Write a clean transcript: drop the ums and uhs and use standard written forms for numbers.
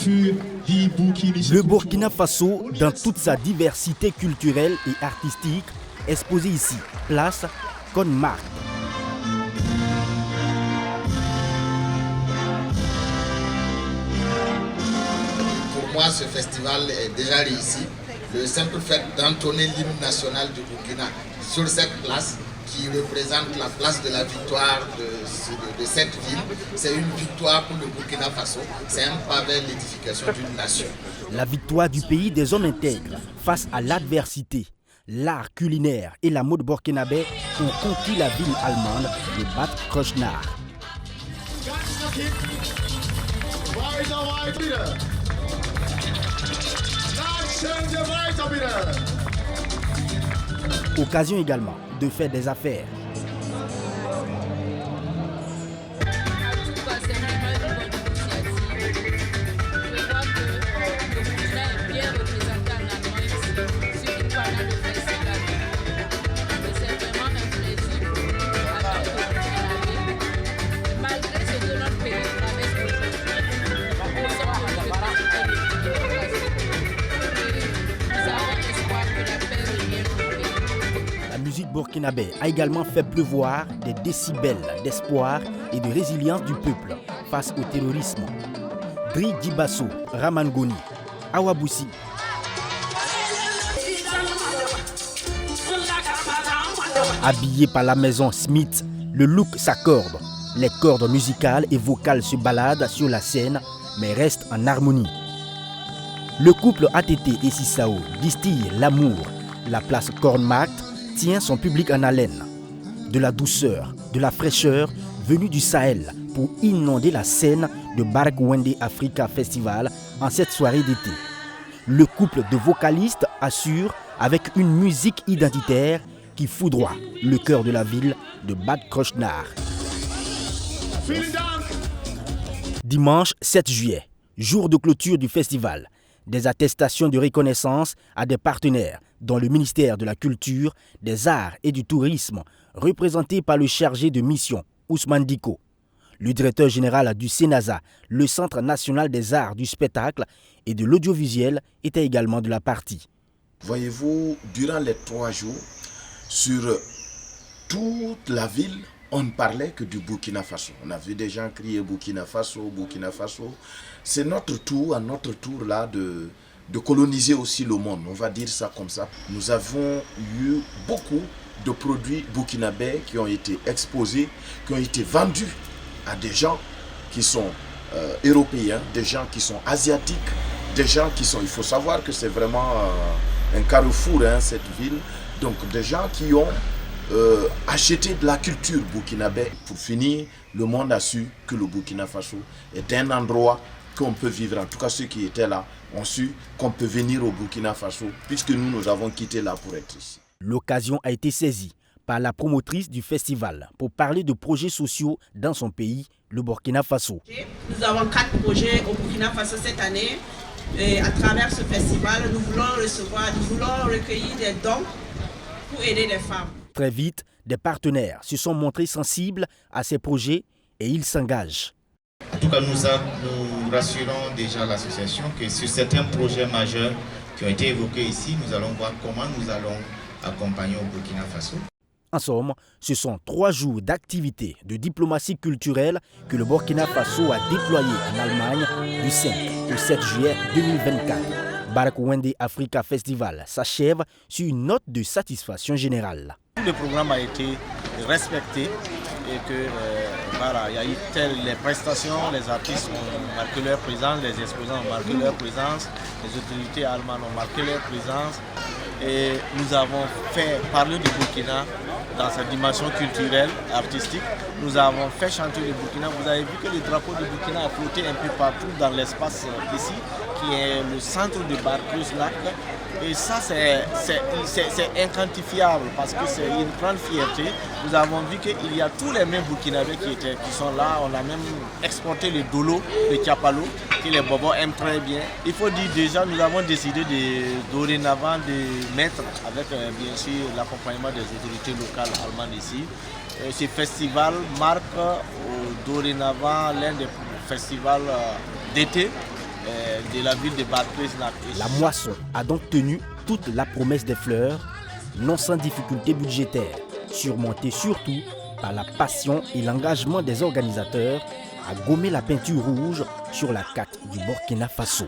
Le Burkina Faso, dans toute sa diversité culturelle et artistique, exposé ici, place Conmark. Pour moi, ce festival est déjà réussi. Le simple fait d'entonner l'hymne national du Burkina sur cette place, qui représente la place de la victoire de cette ville, c'est une victoire pour le Burkina Faso, c'est un pas vers l'édification d'une nation. La victoire du pays des hommes intègres face à l'adversité. L'art culinaire et la mode burkinabé ont conquis la ville allemande de Bad Kreuznach. Occasion également de faire des affaires. La musique burkinabé a également fait pleuvoir des décibels d'espoir et de résilience du peuple face au terrorisme. Dri Djibasso, Ramangoni, Awaboussi. Habillé par la maison Smith, le look s'accorde. Les cordes musicales et vocales se baladent sur la scène, mais restent en harmonie. Le couple ATT et Sissao distille l'amour. La place Conmark tient son public en haleine. De la douceur, de la fraîcheur venue du Sahel pour inonder la scène de Bark Wende Africa Festival en cette soirée d'été. Le couple de vocalistes assure avec une musique identitaire qui foudroie le cœur de la ville de Bad Kreuznach. Dimanche 7 juillet, jour de clôture du festival. Des attestations de reconnaissance à des partenaires, dont le ministère de la Culture, des Arts et du Tourisme, représenté par le chargé de mission, Ousmane Diko. Le directeur général du CENASA, le Centre national des arts du spectacle et de l'audiovisuel, était également de la partie. Voyez-vous, durant les 3 jours, sur toute la ville, on ne parlait que du Burkina Faso. On a vu des gens crier Burkina Faso, Burkina Faso. C'est notre tour, à notre tour là, de coloniser aussi le monde. On va dire ça comme ça. Nous avons eu beaucoup de produits burkinabés qui ont été exposés, qui ont été vendus à des gens qui sont européens, des gens qui sont asiatiques, des gens qui sont... Il faut savoir que c'est vraiment un carrefour, hein, cette ville. Donc des gens qui ont acheté de la culture burkinabé. Pour finir, le monde a su que le Burkina Faso est un endroit qu'on peut vivre. En tout cas, ceux qui étaient là ont su qu'on peut venir au Burkina Faso puisque nous avons quitté là pour être ici. L'occasion a été saisie par la promotrice du festival pour parler de projets sociaux dans son pays, le Burkina Faso. Nous avons 4 projets au Burkina Faso cette année. Et à travers ce festival, nous voulons recueillir des dons pour aider les femmes. Très vite, des partenaires se sont montrés sensibles à ces projets et ils s'engagent. En tout cas, nous rassurons déjà l'association que sur certains projets majeurs qui ont été évoqués ici, nous allons voir comment nous allons accompagner au Burkina Faso. En somme, ce sont 3 jours d'activités de diplomatie culturelle que le Burkina Faso a déployés en Allemagne du 5 au 7 juillet 2024. Bark Wende Africa Festival s'achève sur une note de satisfaction générale. Le programme a été respecté et que voilà, il y a eu les prestations, les artistes ont marqué leur présence, les exposants ont marqué leur présence, les autorités allemandes ont marqué leur présence et nous avons fait parler du Burkina dans sa dimension culturelle, artistique. Nous avons fait chanter le Burkina. Vous avez vu que le drapeau du Burkina a flotté un peu partout dans l'espace ici, qui est le centre de Bad Kreuznach. Et ça, c'est inquantifiable parce que c'est une grande fierté. Nous avons vu qu'il y a tous les mêmes Burkinabés qui sont là. On a même exporté le dolo, le tiapalo, que les bobos aiment très bien. Il faut dire déjà, nous avons décidé dorénavant de mettre, avec bien sûr l'accompagnement des autorités locales allemandes ici, ce festival marque dorénavant l'un des festivals d'été de la ville de Bad Kreuznach. La moisson a donc tenu toute la promesse des fleurs, non sans difficulté budgétaire, surmontée surtout par la passion et l'engagement des organisateurs à gommer la peinture rouge sur la carte du Burkina Faso.